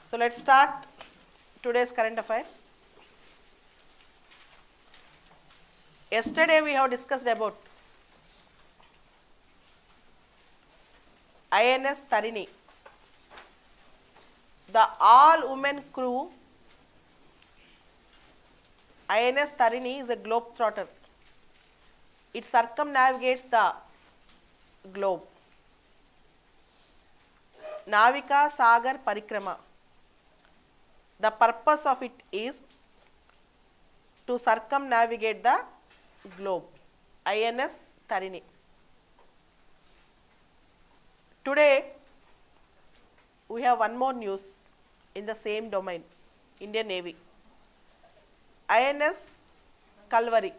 So let's start today's current affairs. Yesterday we have discussed about INS Tarini, the all-women crew. INS Tarini is a globetrotter. It circumnavigates the globe. Navika Sagar Parikrama. The purpose of it is to circumnavigate the globe. INS Tarini. Today we have one more news in the same domain, Indian Navy. INS Kalvari.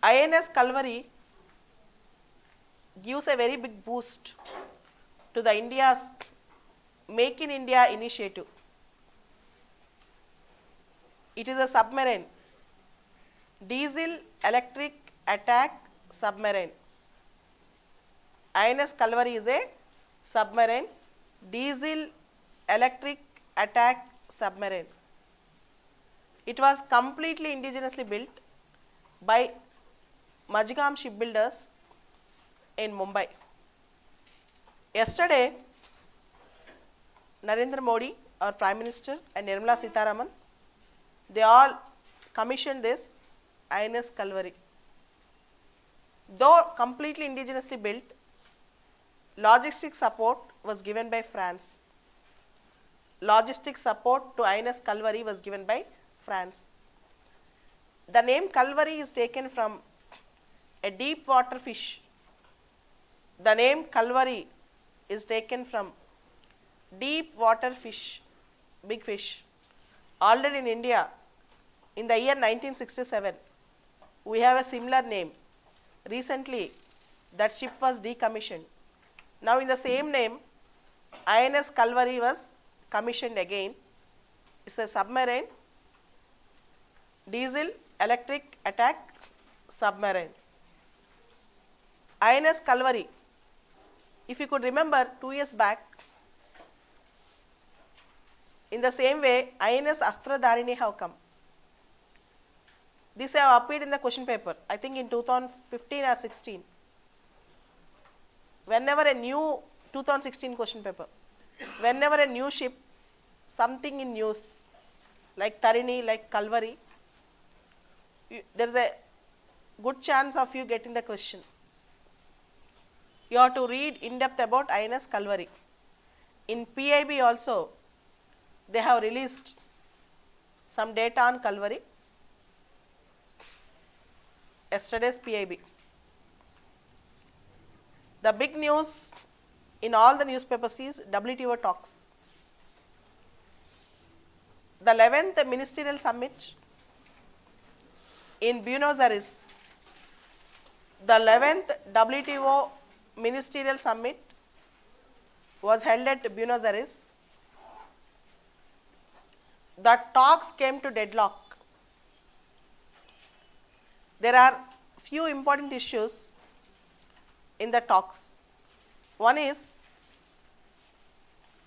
INS Kalvari gives a very big boost to the India's Make in India initiative. It is a submarine, diesel electric attack submarine. INS Kalvari is a submarine, diesel electric attack submarine. It was completely indigenously built by Majgam shipbuilders in Mumbai. Yesterday, Narendra Modi, our Prime Minister, and Nirmala Sitharaman, they all commissioned this INS Kalvari. Though completely indigenously built, logistic support was given by France. Logistic support to INS Kalvari was given by France. The name Kalvari is taken from a deep water fish. The name Kalvari is taken from deep water fish, big fish. Already in India, in the year 1967, we have a similar name. Recently, that ship was decommissioned. Now in the same name, INS Kalvari was commissioned again. It's a submarine, diesel electric attack submarine. INS Kalvari, if you could remember 2 years back, in the same way, INS Astradharini have come. These have appeared in the question paper, I think in 2015 or 16. Whenever a new 2016 question paper, whenever a new ship, something in news, like Tarini, like Kalvari, there is a good chance of you getting the question. You have to read in depth about INS Kalvari. In PIB also, they have released some data on Kalvari. Yesterday's PIB. The big news in all the newspapers is WTO talks. The 11th Ministerial Summit in Buenos Aires. The 11th WTO Ministerial Summit was held at Buenos Aires. The talks came to deadlock. There are few important issues in the talks. One is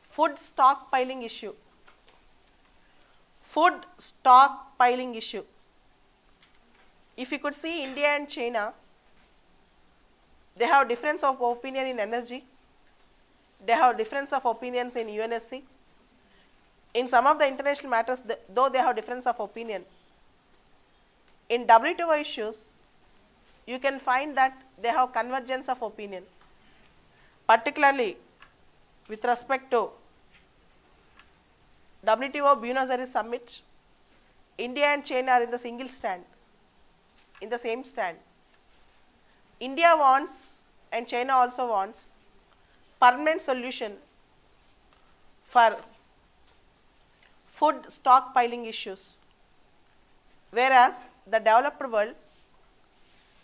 food stockpiling issue. Food stockpiling issue. If you could see India and China, they have difference of opinion in energy. They have difference of opinions in UNSC. In some of the international matters, though they have difference of opinion, in WTO issues, you can find that they have convergence of opinion, particularly with respect to WTO Buenos Aires Summit. India and China are in the single stand, in the same stand. India wants, and China also wants, permanent solution for food stockpiling issues, whereas the developed world,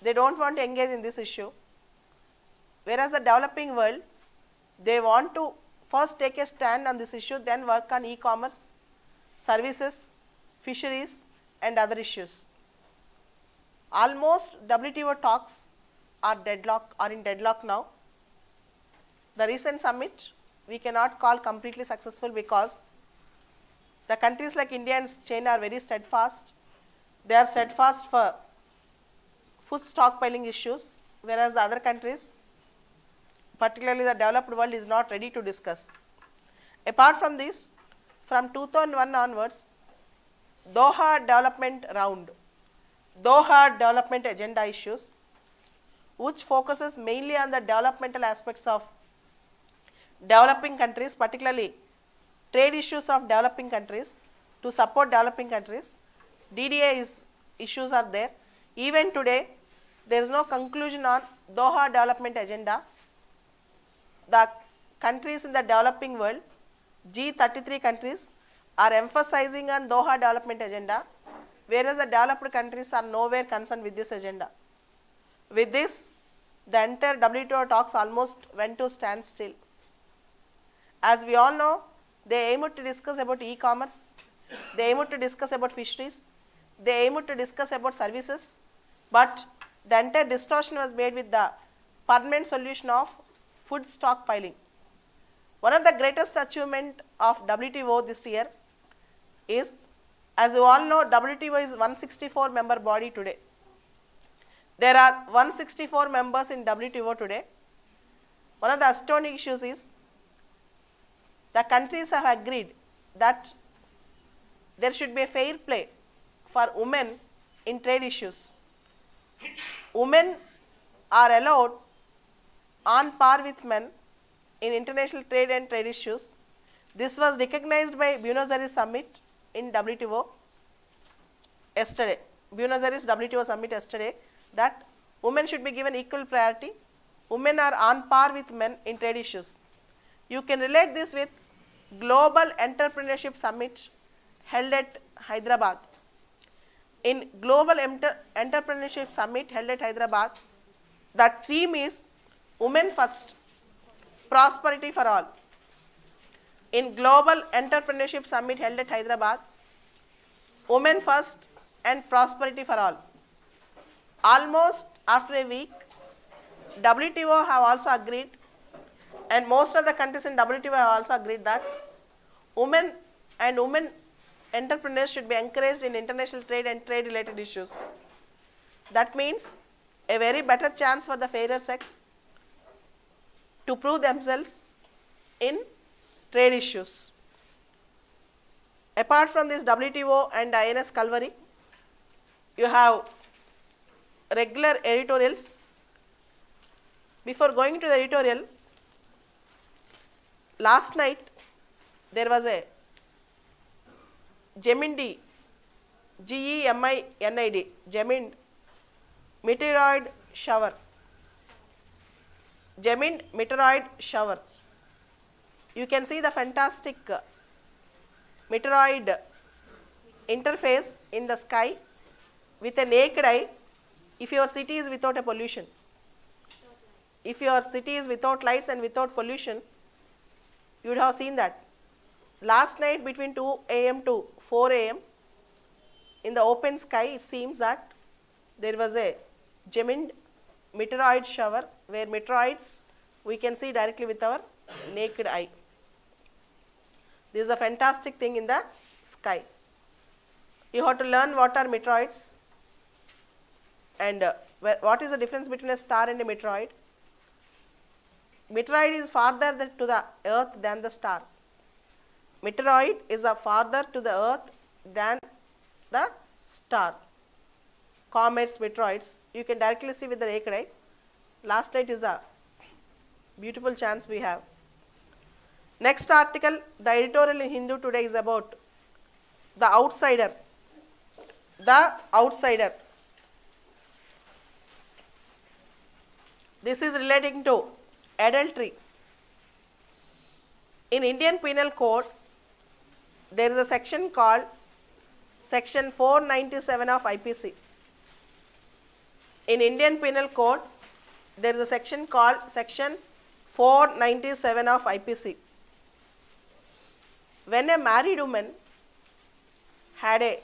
they don't want to engage in this issue, whereas the developing world, they want to first take a stand on this issue, then work on e-commerce, services, fisheries and other issues. Almost WTO talks are in deadlock now. The recent summit we cannot call completely successful, because the countries like India and China are very steadfast. They are steadfast for food stockpiling issues, whereas the other countries, particularly the developed world, is not ready to discuss. Apart from this, from 2001 onwards, Doha development round, Doha development agenda issues, which focuses mainly on the developmental aspects of developing countries, particularly trade issues of developing countries, to support developing countries. DDA issues are there. Even today, there is no conclusion on Doha development agenda. The countries in the developing world, G33 countries, are emphasizing on Doha development agenda, whereas the developed countries are nowhere concerned with this agenda. With this, the entire WTO talks almost went to standstill. As we all know, they aimed to discuss about e-commerce, they aimed to discuss about fisheries, they aimed to discuss about services, but the entire distortion was made with the permanent solution of food stockpiling. One of the greatest achievement of WTO this year is, as you all know, WTO is 164 member body today. There are 164 members in WTO today. One of the astounding issues is, the countries have agreed that there should be a fair play for women in trade issues. Women are allowed on par with men in international trade and trade issues. This was recognized by Buenos Aires summit in WTO yesterday, Buenos Aires WTO summit yesterday, that women should be given equal priority. Women are on par with men in trade issues. You can relate this with Global Entrepreneurship Summit held at Hyderabad. In Global Entrepreneurship Summit held at Hyderabad, the theme is Women First, Prosperity for All. In Global Entrepreneurship Summit held at Hyderabad, Women First and Prosperity for All. Almost after a week, WTO have also agreed, and most of the countries in WTO have also agreed, that women and women entrepreneurs should be encouraged in international trade and trade related issues. That means a very better chance for the fairer sex to prove themselves in trade issues. Apart from this WTO and INS Kalvari, you have regular editorials. Before going to the editorial, last night there was a Geminid, Geminid, Geminid-Meteor shower. Geminid-Meteor shower. You can see the fantastic meteoroid interface in the sky with a naked eye, if your city is without a pollution. If your city is without lights and without pollution, you would have seen that. Last night between 2 AM to 4 AM, in the open sky, it seems that there was a Geminid-Meteoroid shower, where meteoroids we can see directly with our naked eye. This is a fantastic thing in the sky. You have to learn what are meteoroids and what is the difference between a star and a meteoroid. Meteoroid is farther to the earth than the star. Meteoroid is farther to the earth than the star. Comets, meteoroids, you can directly see with the naked eye. Last night is a beautiful chance we have. Next article, the editorial in Hindu today is about the outsider. The outsider. This is relating to adultery. In Indian Penal Code, there is a section called Section 497 of IPC. In Indian Penal Code, there is a section called Section 497 of IPC. When a married woman had a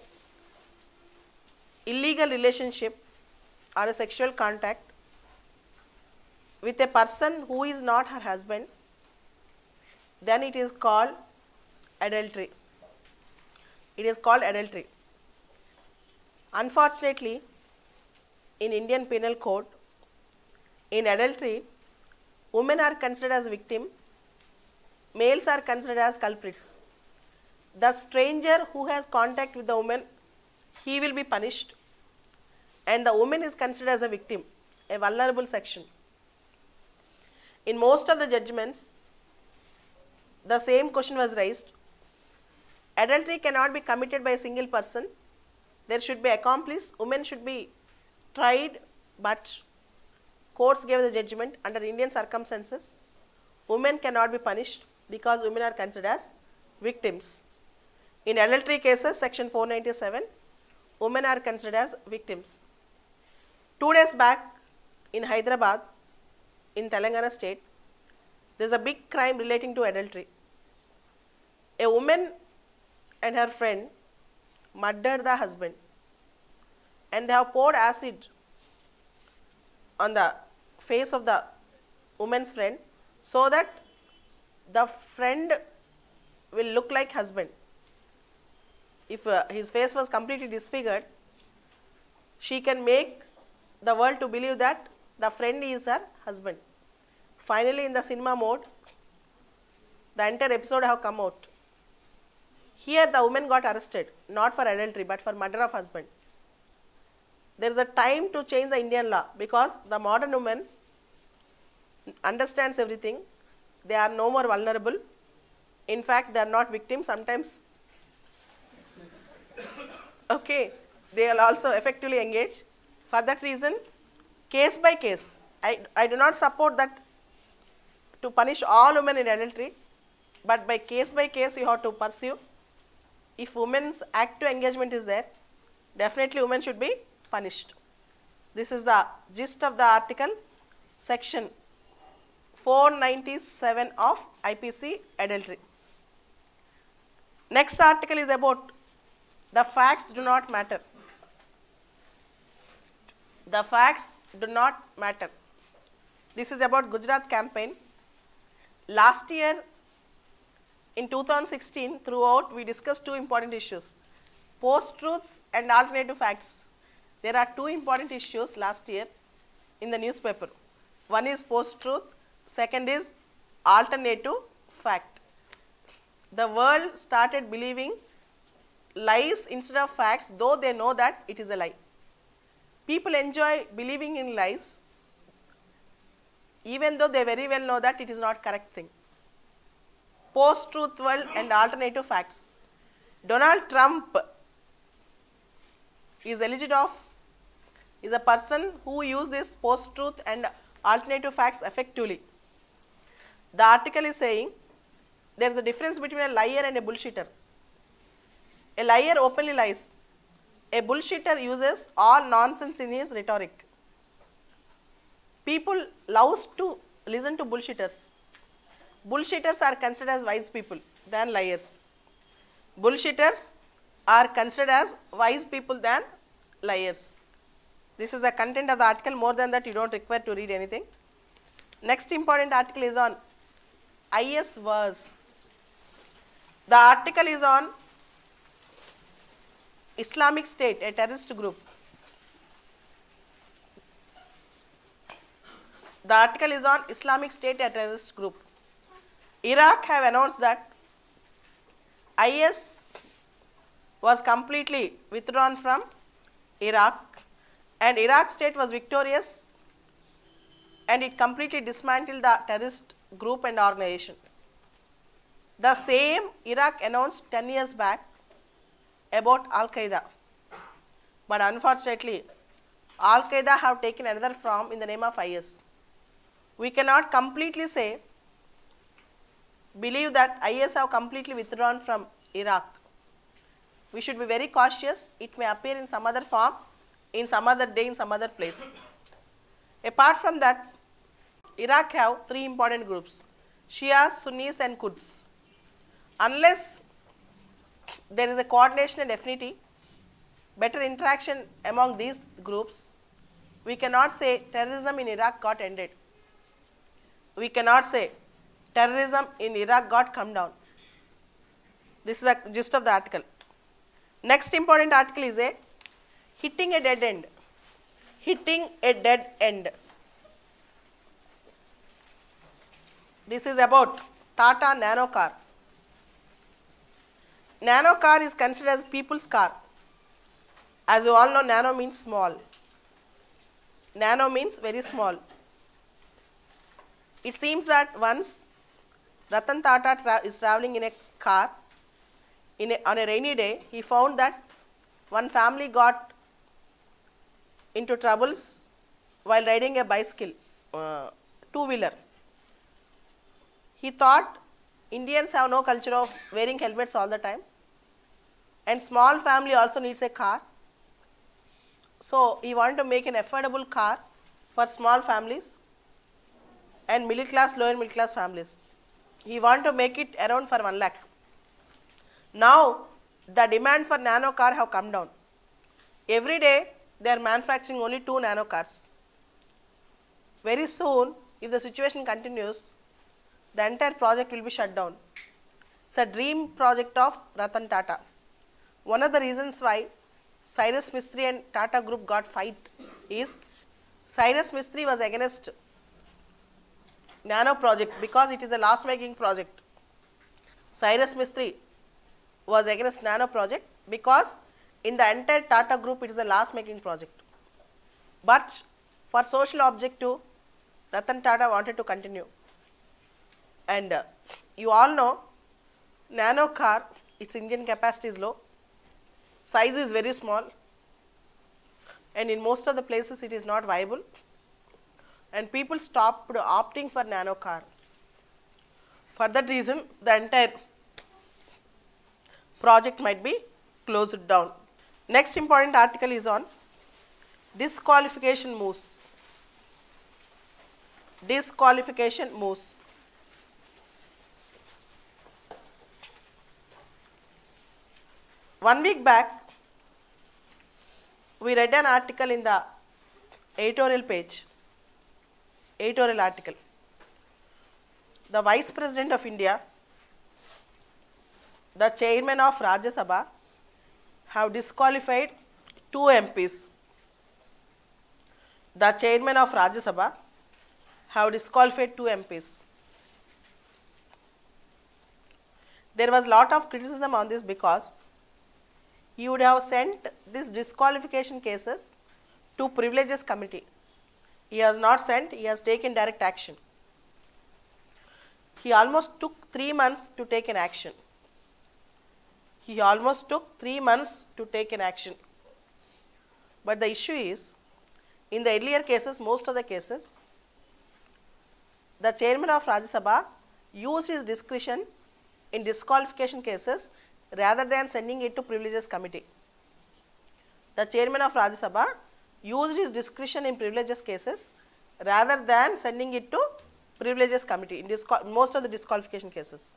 illegal relationship or a sexual contact with a person who is not her husband, then it is called adultery. It is called adultery. Unfortunately, in Indian Penal Code, in adultery, women are considered as victim, males are considered as culprits. The stranger who has contact with the woman, he will be punished, and the woman is considered as a victim, a vulnerable section. In most of the judgments, the same question was raised. Adultery cannot be committed by a single person. There should be accomplice. Women should be tried, but courts gave the judgment under Indian circumstances, women cannot be punished because women are considered as victims. In adultery cases, section 497, women are considered as victims. 2 days back in Hyderabad, in Telangana state, there is a big crime relating to adultery. A woman and her friend murdered the husband, and they have poured acid on the face of the woman's friend so that the friend will look like husband. If his face was completely disfigured, she can make the world to believe that the friend is her husband. Finally, in the cinema mode, the entire episode have come out. Here the woman got arrested, not for adultery but for murder of husband. There is a time to change the Indian law because the modern woman understands everything. They are no more vulnerable. In fact, they are not victims. Sometimes, okay, they will also effectively engage. For that reason, case by case, I do not support that to punish all women in adultery, but by case you have to pursue. If women's active engagement is there, definitely women should be punished. This is the gist of the article, section 497 of IPC adultery. Next article is about the facts do not matter. The facts do not matter. This is about Gujarat campaign. Last year in 2016 throughout we discussed two important issues, post-truths and alternative facts. There are two important issues last year in the newspaper. One is post-truth, second is alternative fact. The world started believing lies instead of facts, though they know that it is a lie. People enjoy believing in lies even though they very well know that it is not correct thing. Post-truth world and alternative facts. Donald Trump is alleged of is a person who used this post-truth and alternative facts effectively. The article is saying there is a difference between a liar and a bullshitter. A liar openly lies. A bullshitter uses all nonsense in his rhetoric. People love to listen to bullshitters. Bullshitters are considered as wise people than liars. Bullshitters are considered as wise people than liars. This is the content of the article. More than that, you don't require to read anything. Next important article is on IS wars. The article is on Islamic State, a terrorist group. The article is on Islamic State, a terrorist group. Iraq have announced that IS was completely withdrawn from Iraq, and Iraq state was victorious and it completely dismantled the terrorist group and organization. The same Iraq announced 10 years back about Al-Qaeda, but unfortunately Al-Qaeda have taken another form in the name of IS. We cannot completely say, believe that IS have completely withdrawn from Iraq. We should be very cautious. It may appear in some other form, in some other day, in some other place. Apart from that, Iraq have three important groups, Shias, Sunnis and Kurds. Unless there is a coordination and affinity, better interaction among these groups, we cannot say terrorism in Iraq got ended. We cannot say terrorism in Iraq got come down. This is the gist of the article. Next important article is a hitting a dead end. Hitting a dead end. This is about Tata Nano car. Nano car is considered as people's car. As you all know, nano means small. Nano means very small. It seems that once Ratan Tata is traveling in a car on a rainy day, he found that one family got into troubles while riding a bicycle, two-wheeler. He thought Indians have no culture of wearing helmets all the time, and small family also needs a car. So he wanted to make an affordable car for small families and middle class, lower middle class families. He wanted to make it around for 1 lakh. Now the demand for nano car have come down. Every day they are manufacturing only 2 nano cars. Very soon, if the situation continues, the entire project will be shut down. It's a dream project of Ratan Tata. One of the reasons why Cyrus Mistry and Tata Group got fight is Cyrus Mistry was against nano project because it is a loss making project. Cyrus Mistry was against nano project because in the entire Tata Group it is a loss making project. But for social objective, Ratan Tata wanted to continue. And you all know nano car, its engine capacity is low, size is very small, and in most of the places it is not viable, and people stopped opting for nano car. For that reason, the entire project might be closed down. Next important article is on disqualification moves. Disqualification moves. One week back, we read an article in the editorial page, editorial article. The Vice President of India, the Chairman of Rajya Sabha have disqualified 2 MPs. The Chairman of Rajya Sabha have disqualified 2 MPs. There was lot of criticism on this because he would have sent these disqualification cases to Privileges Committee. He has not sent, he has taken direct action. He almost took 3 months to take an action. He almost took 3 months to take an action. But the issue is, in the earlier cases, most of the cases, the Chairman of Rajya Sabha used his discretion in disqualification cases rather than sending it to Privileges Committee. The Chairman of Rajya Sabha used his discretion in privileges cases rather than sending it to Privileges Committee in most of the disqualification cases.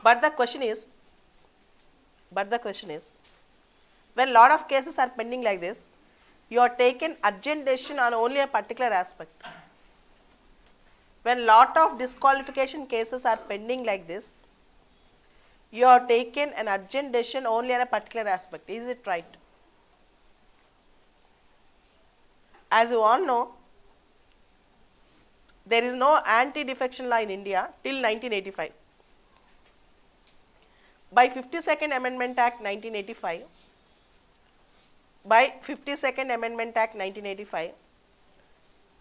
But the question is, when lot of cases are pending like this, you are taken urgent decision on only a particular aspect. When lot of disqualification cases are pending like this, you are taken an urgent decision only on a particular aspect. Is it right? As you all know, there is no anti-defection law in India till 1985. By 52nd Amendment Act 1985,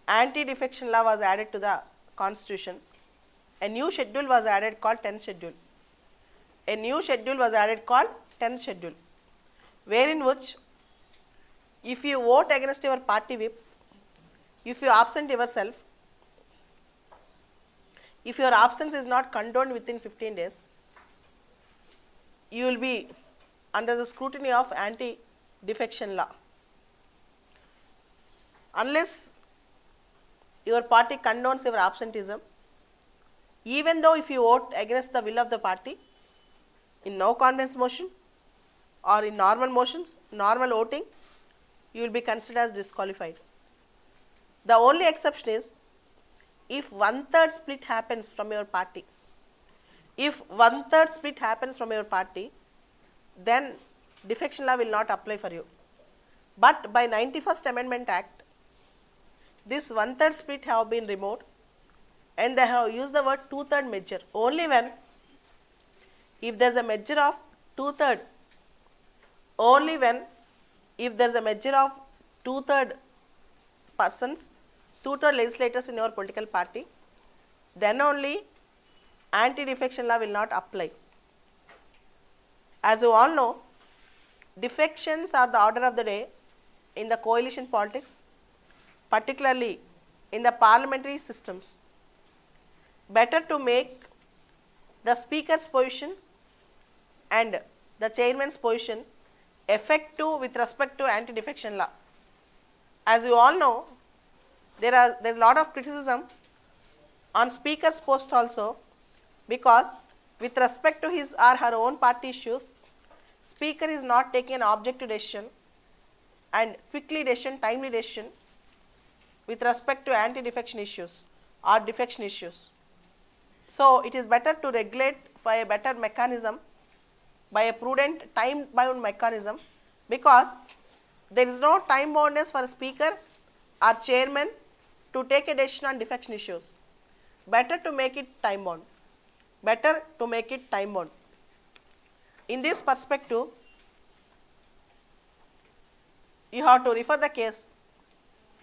anti-defection law was added to the Constitution. A new schedule was added called 10th schedule. A new schedule was added called 10th schedule, wherein which if you vote against your party whip, if you absent yourself, if your absence is not condoned within 15 days, you will be under the scrutiny of anti-defection law. Unless your party condones your absenteeism, even though if you vote against the will of the party, in no confidence motion or in normal motions, normal voting, you will be considered as disqualified. The only exception is if one-third split happens from your party, if one-third split happens from your party, then defection law will not apply for you. But by 91st Amendment Act, this one-third split have been removed and they have used the word two-third measure. Only when, if there is a measure of two-third, only when, if there is a measure of two-third persons, two-third legislators in your political party, then only anti-defection law will not apply. As you all know, defections are the order of the day in the coalition politics, particularly in the parliamentary systems. Better to make the speaker's position and the chairman's position effective with respect to anti-defection law. As you all know, there is a lot of criticism on speaker's post also, because with respect to his or her own party issues, speaker is not taking an objective decision and timely decision with respect to anti-defection issues or defection issues. So it is better to regulate by a better mechanism, by a prudent time bound mechanism, because there is no time boundness for a speaker or chairman to take a decision on defection issues. Better to make it time bound. Better to make it time bound. In this perspective, you have to refer the case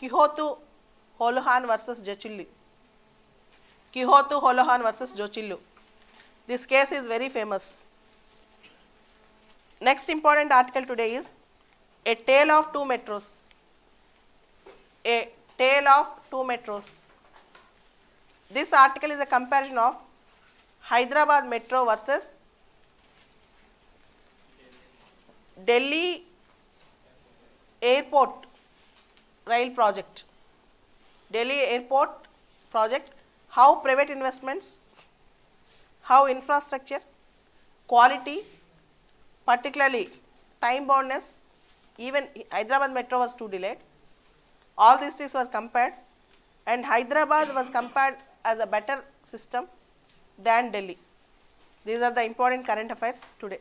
Kihotu Holohan versus Jochillu. Kihotu Holohan versus Jochillu. This case is very famous. Next important article today is A Tale of Two Metros. A Tale of Two Metros. This article is a comparison of Hyderabad Metro versus Delhi Airport Rail Project. Delhi Airport Project, how private investments, how infrastructure, quality, particularly time boundness, even Hyderabad Metro was too delayed. All these things was compared, and Hyderabad was compared as a better system than Delhi. These are the important current affairs today.